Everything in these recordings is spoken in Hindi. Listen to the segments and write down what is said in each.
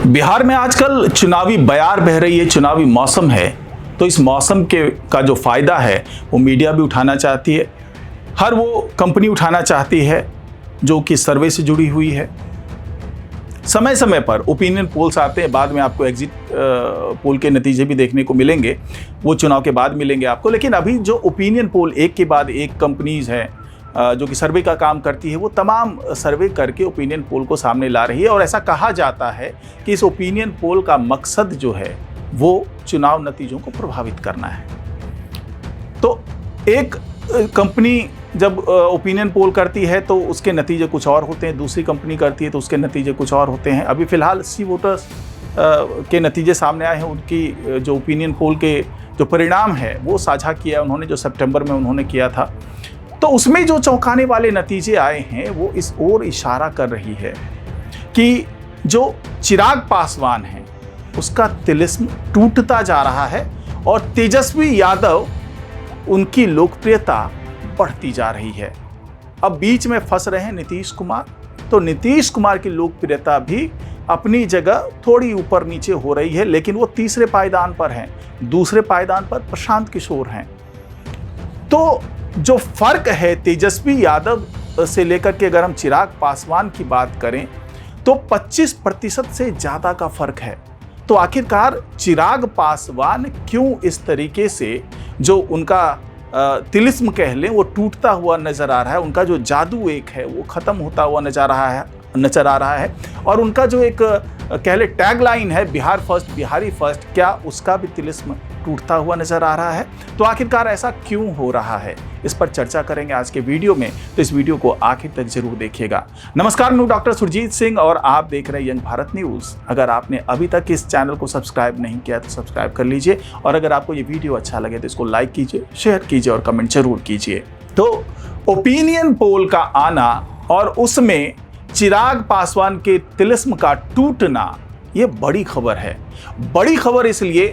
बिहार में आजकल चुनावी बयार बह रही है, चुनावी मौसम है, तो इस मौसम का जो फायदा है वो मीडिया भी उठाना चाहती है। हर वो कंपनी उठाना चाहती है जो कि सर्वे से जुड़ी हुई है। समय समय पर ओपिनियन पोल्स आते हैं, बाद में आपको एग्जिट पोल के नतीजे भी देखने को मिलेंगे, वो चुनाव के बाद मिलेंगे आपको। लेकिन अभी जो ओपिनियन पोल एक के बाद एक कंपनीज हैं जो कि सर्वे का काम करती है, वो तमाम सर्वे करके ओपिनियन पोल को सामने ला रही है। और ऐसा कहा जाता है कि इस ओपिनियन पोल का मकसद जो है वो चुनाव नतीजों को प्रभावित करना है। तो एक कंपनी जब ओपिनियन पोल करती है तो उसके नतीजे कुछ और होते हैं, दूसरी कंपनी करती है तो उसके नतीजे कुछ और होते हैं। अभी फ़िलहाल सी वोटर्स के नतीजे सामने आए हैं, उनकी जो ओपिनियन पोल के जो परिणाम है वो साझा किया उन्होंने, जो सितंबर में उन्होंने किया था। तो उसमें जो चौंकाने वाले नतीजे आए हैं वो इस ओर इशारा कर रही है कि जो चिराग पासवान है उसका तिलिस्म टूटता जा रहा है और तेजस्वी यादव उनकी लोकप्रियता बढ़ती जा रही है। अब बीच में फंस रहे हैं नीतीश कुमार, तो नीतीश कुमार की लोकप्रियता भी अपनी जगह थोड़ी ऊपर नीचे हो रही है, लेकिन वो तीसरे पायदान पर हैं, दूसरे पायदान पर प्रशांत किशोर हैं। तो जो फर्क है तेजस्वी यादव से लेकर के अगर हम चिराग पासवान की बात करें तो 25% से ज़्यादा का फर्क है। तो आखिरकार चिराग पासवान क्यों इस तरीके से जो उनका तिलिस्म कह लें वो टूटता हुआ नजर आ रहा है, उनका जो जादू एक है वो खत्म होता हुआ नजर आ रहा है और उनका जो एक कह ले टैगलाइन है बिहार फर्स्ट बिहारी फर्स्ट, क्या उसका भी तिलिस्म टूटता हुआ नजर आ रहा है? तो आखिरकार ऐसा क्यों हो रहा है, इस पर चर्चा करेंगे आज के वीडियो में, तो इस वीडियो को आखिर तक जरूर देखिएगा। नमस्कार, मैं डॉक्टर सुरजीत सिंह और आप देख रहे हैं यंग भारत न्यूज। अगर आपने अभी तक इस चैनल को सब्सक्राइब नहीं किया तो सब्सक्राइब कर लीजिए और अगर आपको ये वीडियो अच्छा लगे तो इसको लाइक कीजिए, शेयर कीजिए और कमेंट जरूर कीजिए। तो ओपिनियन पोल का आना और उसमें चिराग पासवान के तिलिस्म का टूटना, ये बड़ी खबर है। बड़ी खबर इसलिए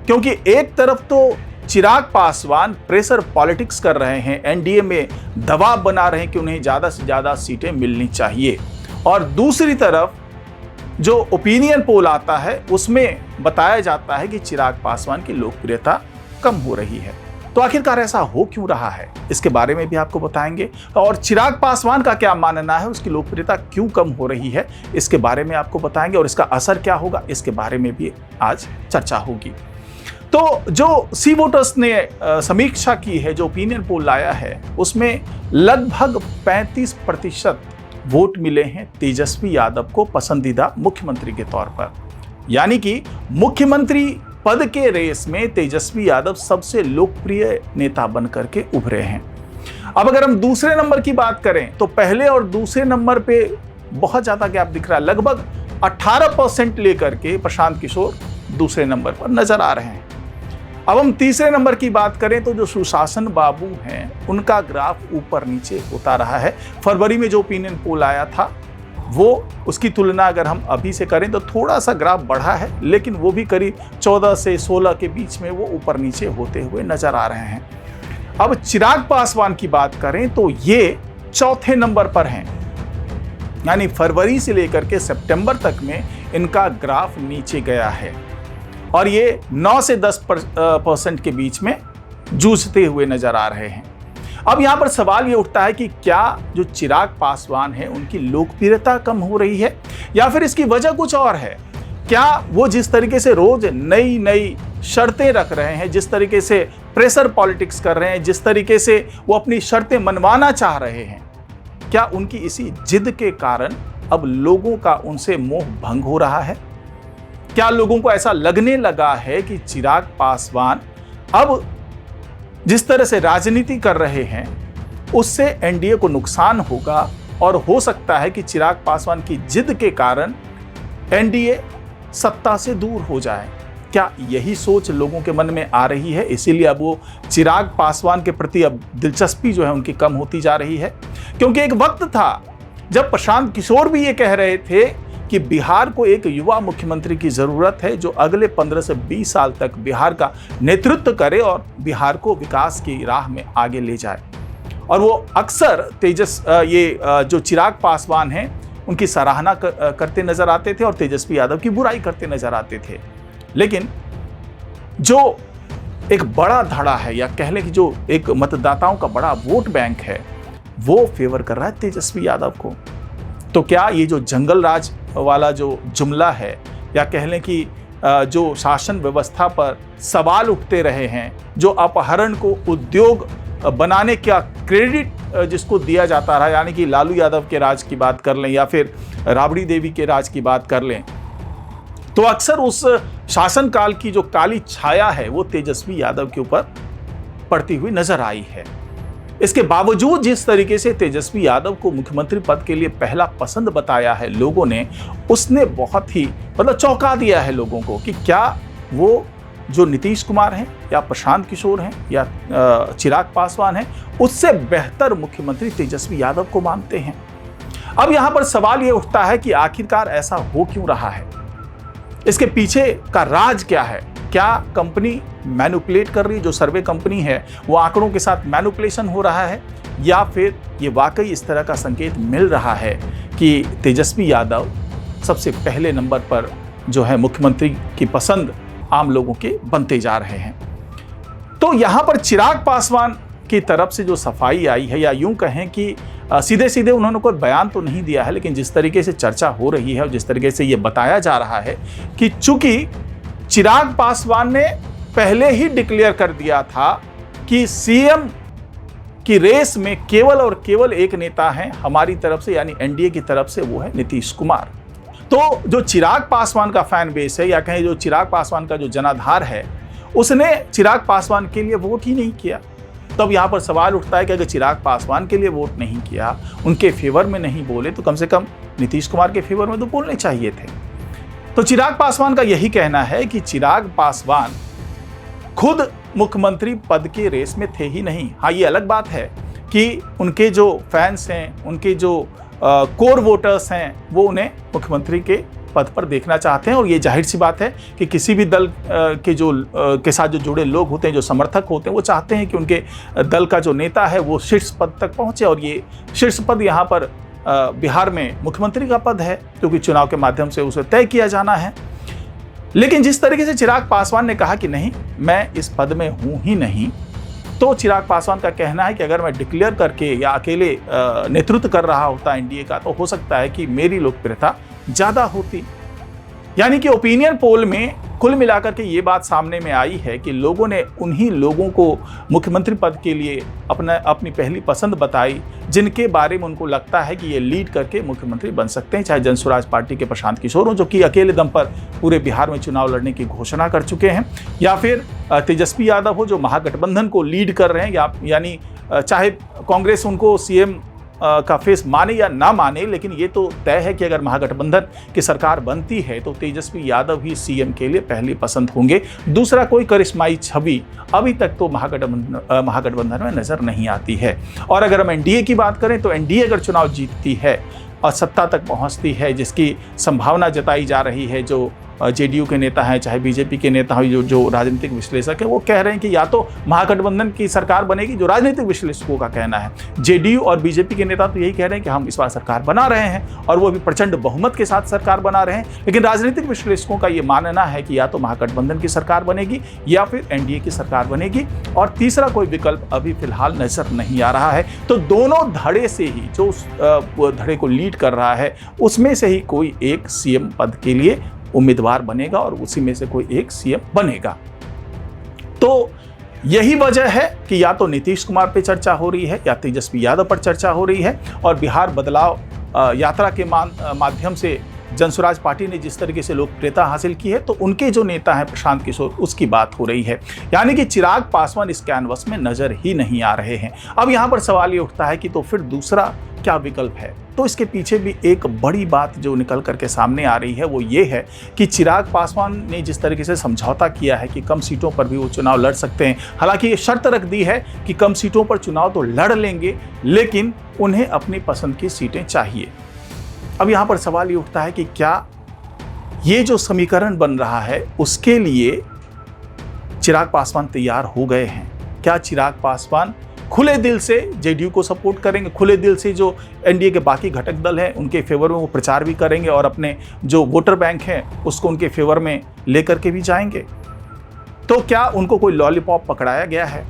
क्योंकि एक तरफ तो चिराग पासवान प्रेशर पॉलिटिक्स कर रहे हैं, एनडीए में दबाव बना रहे हैं कि उन्हें ज़्यादा से ज़्यादा सीटें मिलनी चाहिए, और दूसरी तरफ जो ओपिनियन पोल आता है उसमें बताया जाता है कि चिराग पासवान की लोकप्रियता कम हो रही है। तो आखिरकार ऐसा हो क्यों रहा है, इसके बारे में भी आपको बताएंगे। और चिराग पासवान का क्या मानना है, उसकी लोकप्रियता क्यों कम हो रही है, इसके बारे में आपको बताएंगे और इसका असर क्या होगा, इसके बारे में भी आज चर्चा होगी। तो जो सी वोटर्स ने समीक्षा की है, जो ओपिनियन पोल लाया है, उसमें लगभग 35% वोट मिले हैं तेजस्वी यादव को पसंदीदा मुख्यमंत्री के तौर पर। यानी कि मुख्यमंत्री पद के रेस में तेजस्वी यादव सबसे लोकप्रिय नेता बनकर के उभरे हैं। अब अगर हम दूसरे नंबर की बात करें तो पहले और दूसरे नंबर पे बहुत ज्यादा गैप दिख रहा है, लगभग 18% लेकर के प्रशांत किशोर दूसरे नंबर पर नजर आ रहे हैं। अब हम तीसरे नंबर की बात करें तो जो सुशासन बाबू हैं उनका ग्राफ ऊपर नीचे होता रहा है। फरवरी में जो ओपिनियन पोल आया था वो उसकी तुलना अगर हम अभी से करें तो थोड़ा सा ग्राफ बढ़ा है, लेकिन वो भी करीब 14 से 16 के बीच में वो ऊपर नीचे होते हुए नजर आ रहे हैं। अब चिराग पासवान की बात करें तो ये चौथे नंबर पर हैं, यानी फरवरी से लेकर के सितंबर तक में इनका ग्राफ नीचे गया है और ये 9 से 10% के बीच में जूझते हुए नजर आ रहे हैं। अब यहाँ पर सवाल ये उठता है कि क्या जो चिराग पासवान है उनकी लोकप्रियता कम हो रही है या फिर इसकी वजह कुछ और है? क्या वो जिस तरीके से रोज नई नई शर्तें रख रहे हैं, जिस तरीके से प्रेशर पॉलिटिक्स कर रहे हैं, जिस तरीके से वो अपनी शर्तें मनवाना चाह रहे हैं, क्या उनकी इसी जिद के कारण अब लोगों का उनसे मोह भंग हो रहा है? क्या लोगों को ऐसा लगने लगा है कि चिराग पासवान अब जिस तरह से राजनीति कर रहे हैं उससे एनडीए को नुकसान होगा और हो सकता है कि चिराग पासवान की जिद के कारण एनडीए सत्ता से दूर हो जाए? क्या यही सोच लोगों के मन में आ रही है, इसीलिए अब वो चिराग पासवान के प्रति अब दिलचस्पी जो है उनकी कम होती जा रही है? क्योंकि एक वक्त था जब प्रशांत किशोर भी ये कह रहे थे कि बिहार को एक युवा मुख्यमंत्री की जरूरत है जो अगले 15 से 20 साल तक बिहार का नेतृत्व करे और बिहार को विकास की राह में आगे ले जाए। और वो अक्सर जो चिराग पासवान हैं उनकी सराहना करते नजर आते थे और तेजस्वी यादव की बुराई करते नजर आते थे। लेकिन जो एक बड़ा धड़ा है, या कह लें कि जो एक मतदाताओं का बड़ा वोट बैंक है, वो फेवर कर रहा है तेजस्वी यादव को। तो क्या ये जो जंगल राज वाला जो जुमला है, या कह लें कि जो शासन व्यवस्था पर सवाल उठते रहे हैं, जो अपहरण को उद्योग बनाने का क्रेडिट जिसको दिया जाता रहा, यानी कि लालू यादव के राज की बात कर लें या फिर राबड़ी देवी के राज की बात कर लें, तो अक्सर उस शासनकाल की जो काली छाया है वो तेजस्वी यादव के ऊपर पड़ती हुई नजर आई है। इसके बावजूद जिस तरीके से तेजस्वी यादव को मुख्यमंत्री पद के लिए पहला पसंद बताया है लोगों ने, उसने बहुत ही चौंका दिया है लोगों को कि क्या वो जो नीतीश कुमार हैं या प्रशांत किशोर हैं या चिराग पासवान हैं, उससे बेहतर मुख्यमंत्री तेजस्वी यादव को मानते हैं। अब यहां पर सवाल यह उठता है कि आखिरकार ऐसा हो क्यों रहा है, इसके पीछे का राज क्या है। क्या कंपनी मैनिपुलेट कर रही है, जो सर्वे कंपनी है वो आंकड़ों के साथ मैनिपुलेशन हो रहा है, या फिर ये वाकई इस तरह का संकेत मिल रहा है कि तेजस्वी यादव सबसे पहले नंबर पर जो है मुख्यमंत्री की पसंद आम लोगों के बनते जा रहे हैं। तो यहां पर चिराग पासवान की तरफ से जो सफाई आई है, या यूं कहें कि सीधे सीधे उन्होंने कोई बयान तो नहीं दिया है, लेकिन जिस तरीके से चर्चा हो रही है और जिस तरीके से ये बताया जा रहा है कि चूंकि चिराग पासवान ने पहले ही डिक्लेयर कर दिया था कि सीएम की रेस में केवल और केवल एक नेता है हमारी तरफ से, यानी एनडीए की तरफ से, वो है नीतीश कुमार। तो जो चिराग पासवान का फैन बेस है, या कहें जो चिराग पासवान का जो जनाधार है, उसने चिराग पासवान के लिए वोट ही नहीं किया। तब यहां पर सवाल उठता है कि अगर चिराग पासवान के लिए वोट नहीं किया, उनके फेवर में नहीं बोले, तो कम से कम नीतीश कुमार के फेवर में तो बोलने चाहिए थे। तो चिराग पासवान का यही कहना है कि चिराग पासवान खुद मुख्यमंत्री पद के रेस में थे ही नहीं। हाँ, ये अलग बात है कि उनके जो फैंस हैं, उनके जो कोर वोटर्स हैं, वो उन्हें मुख्यमंत्री के पद पर देखना चाहते हैं, और ये जाहिर सी बात है कि किसी भी दल के साथ जो जुड़े लोग होते हैं, जो समर्थक होते हैं, वो चाहते हैं कि उनके दल का जो नेता है वो शीर्ष पद तक पहुंचे, और ये शीर्ष पद यहाँ पर बिहार में मुख्यमंत्री का पद है, क्योंकि चुनाव के माध्यम से उसे तय किया जाना है। लेकिन जिस तरीके से चिराग पासवान ने कहा कि नहीं, मैं इस पद में हूं ही नहीं, तो चिराग पासवान का कहना है कि अगर मैं डिक्लेयर करके या अकेले नेतृत्व कर रहा होता एनडीए का, तो हो सकता है कि मेरी लोकप्रियता ज्यादा होती। यानी कि ओपिनियन पोल में कुल मिलाकर के ये बात सामने में आई है कि लोगों ने उन्हीं लोगों को मुख्यमंत्री पद के लिए अपनी पहली पसंद बताई, जिनके बारे में उनको लगता है कि ये लीड करके मुख्यमंत्री बन सकते हैं, चाहे जनसुराज पार्टी के प्रशांत किशोर हों, जो कि अकेले दम पर पूरे बिहार में चुनाव लड़ने की घोषणा कर चुके हैं, या फिर तेजस्वी यादव हो, जो महागठबंधन को लीड कर रहे हैं, यानी चाहे कांग्रेस उनको सीएम का फेस माने या ना माने, लेकिन ये तो तय है कि अगर महागठबंधन की सरकार बनती है तो तेजस्वी यादव ही सीएम के लिए पहली पसंद होंगे। दूसरा कोई करिश्माई छवि अभी तक तो महागठबंधन में नजर नहीं आती है। और अगर हम एनडीए की बात करें तो एनडीए अगर चुनाव जीतती है और सत्ता तक पहुंचती है, जिसकी संभावना जताई जा रही है, जो जेडीयू के नेता हैं, चाहे बीजेपी के नेता हो, जो राजनीतिक विश्लेषक है, वो कह रहे हैं कि या तो महागठबंधन की सरकार बनेगी, जो राजनीतिक विश्लेषकों का कहना है। जेडीयू और बीजेपी के नेता तो यही कह रहे हैं कि हम इस बार सरकार बना रहे हैं, और वो भी प्रचंड बहुमत के साथ सरकार बना रहे हैं। लेकिन राजनीतिक विश्लेषकों का ये मानना है कि या तो महागठबंधन की सरकार बनेगी या फिर एनडीए की सरकार बनेगी, और तीसरा कोई विकल्प अभी फिलहाल नजर नहीं आ रहा है। तो दोनों धड़े से ही, जो धड़े को लीड कर रहा है, उसमें से ही कोई एक सीएम पद के लिए उम्मीदवार बनेगा, और उसी में से कोई एक सीएम बनेगा। तो यही वजह है कि या तो नीतीश कुमार पे चर्चा हो रही है या तेजस्वी यादव पर चर्चा हो रही है, और बिहार बदलाव यात्रा के माध्यम से जनसुराज पार्टी ने जिस तरीके से लोकप्रियता हासिल की है, तो उनके जो नेता हैं प्रशांत किशोर, उसकी बात हो रही है। यानी कि चिराग पासवान इस कैनवस में नजर ही नहीं आ रहे हैं। अब यहां पर सवाल ये उठता है कि तो फिर दूसरा क्या विकल्प है। तो इसके पीछे भी एक बड़ी बात जो निकल करके सामने आ रही है वो ये है कि चिराग पासवान ने जिस तरीके से समझौता किया है कि कम सीटों पर भी वो चुनाव लड़ सकते हैं, हालांकि ये शर्त रख दी है कि कम सीटों पर चुनाव तो लड़ लेंगे, लेकिन उन्हें अपनी पसंद की सीटें चाहिए। अब यहाँ पर सवाल ये उठता है कि क्या ये जो समीकरण बन रहा है उसके लिए चिराग पासवान तैयार हो गए हैं? क्या चिराग पासवान खुले दिल से जेडीयू को सपोर्ट करेंगे, खुले दिल से जो एनडीए के बाकी घटक दल हैं उनके फेवर में वो प्रचार भी करेंगे और अपने जो वोटर बैंक है उसको उनके फेवर में लेकर के भी जाएंगे। तो क्या उनको कोई लॉलीपॉप पकड़ाया गया है?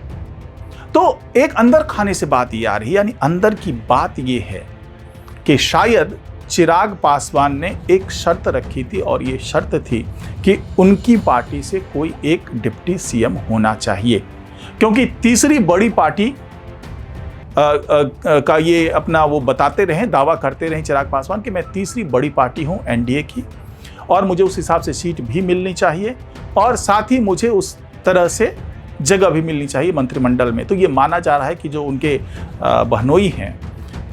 तो एक अंदर खाने से बात ये आ रही है, यानी अंदर की बात ये है कि शायद चिराग पासवान ने एक शर्त रखी थी और ये शर्त थी कि उनकी पार्टी से कोई एक डिप्टी सीएम होना चाहिए, क्योंकि तीसरी बड़ी पार्टी का ये अपना वो बताते रहे, दावा करते रहे चिराग पासवान कि मैं तीसरी बड़ी पार्टी हूं एनडीए की और मुझे उस हिसाब से सीट भी मिलनी चाहिए और साथ ही मुझे उस तरह से जगह भी मिलनी चाहिए मंत्रिमंडल में। तो ये माना जा रहा है कि जो उनके बहनोई हैं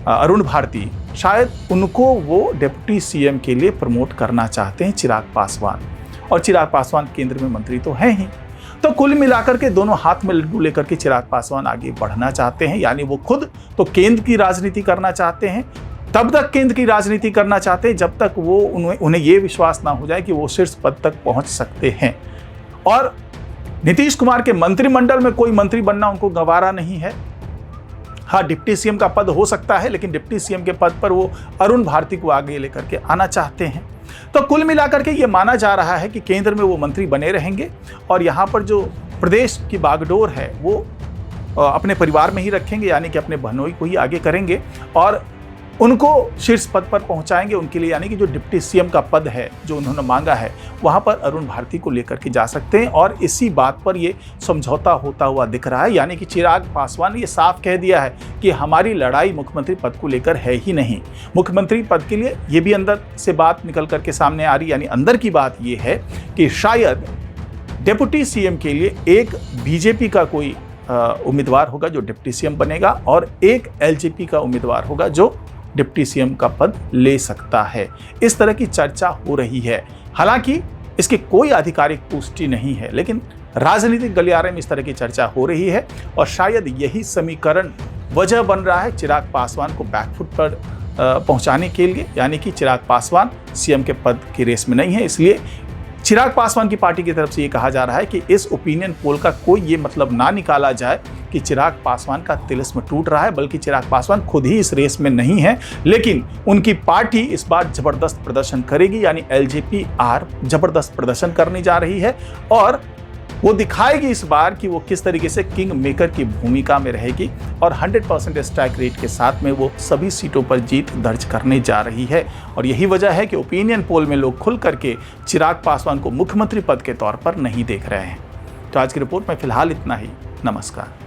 अरुण भारती, शायद उनको वो डिप्टी सीएम के लिए प्रमोट करना चाहते हैं चिराग पासवान, और चिराग पासवान केंद्र में मंत्री तो हैं ही। तो कुल मिलाकर के दोनों हाथ में लड्डू लेकर के चिराग पासवान आगे बढ़ना चाहते हैं, यानी वो खुद तो केंद्र की राजनीति करना चाहते हैं, तब तक केंद्र की राजनीति करना चाहते हैं जब तक वो उन्हें ये विश्वास ना हो जाए कि वो शीर्ष पद तक पहुंच सकते हैं। और नीतीश कुमार के मंत्रिमंडल में कोई मंत्री बनना उनको गवारा नहीं है। हाँ, डिप्टी सीएम का पद हो सकता है, लेकिन डिप्टी सीएम के पद पर वो अरुण भारती को आगे लेकर के आना चाहते हैं। तो कुल मिलाकर के ये माना जा रहा है कि केंद्र में वो मंत्री बने रहेंगे और यहाँ पर जो प्रदेश की बागडोर है वो अपने परिवार में ही रखेंगे, यानी कि अपने बहनोई को ही आगे करेंगे और उनको शीर्ष पद पर पहुंचाएंगे उनके लिए, यानी कि जो डिप्टी सीएम का पद है जो उन्होंने मांगा है वहां पर अरुण भारती को लेकर के जा सकते हैं। और इसी बात पर ये समझौता होता हुआ दिख रहा है, यानी कि चिराग पासवान ने ये साफ कह दिया है कि हमारी लड़ाई मुख्यमंत्री पद को लेकर है ही नहीं। मुख्यमंत्री पद के लिए ये भी अंदर से बात निकल करके सामने आ रही, यानी अंदर की बात ये है कि शायद डिप्टी सीएम के लिए एक बीजेपी का कोई उम्मीदवार होगा जो डिप्टी सीएम बनेगा और एक एलजेपी का उम्मीदवार होगा जो डिप्टी सीएम का पद ले सकता है। इस तरह की चर्चा हो रही है। हालांकि इसकी कोई आधिकारिक पुष्टि नहीं है, लेकिन राजनीतिक गलियारे में इस तरह की चर्चा हो रही है और शायद यही समीकरण वजह बन रहा है चिराग पासवान को बैकफुट पर पहुंचाने के लिए, यानी कि चिराग पासवान सीएम के पद की रेस में नहीं है। इसलिए चिराग पासवान की पार्टी की तरफ से ये कहा जा रहा है कि इस ओपिनियन पोल का कोई ये मतलब ना निकाला जाए कि चिराग पासवान का तिलिस्म टूट रहा है, बल्कि चिराग पासवान खुद ही इस रेस में नहीं है, लेकिन उनकी पार्टी इस बार जबरदस्त प्रदर्शन करेगी, यानी एलजेपी-आर जबरदस्त प्रदर्शन करने जा रही है और वो दिखाएगी इस बार कि वो किस तरीके से किंग मेकर की भूमिका में रहेगी और 100% स्ट्राइक रेट के साथ में वो सभी सीटों पर जीत दर्ज करने जा रही है। और यही वजह है कि ओपिनियन पोल में लोग खुल करके चिराग पासवान को मुख्यमंत्री पद के तौर पर नहीं देख रहे हैं। तो आज की रिपोर्ट में फिलहाल इतना ही। नमस्कार।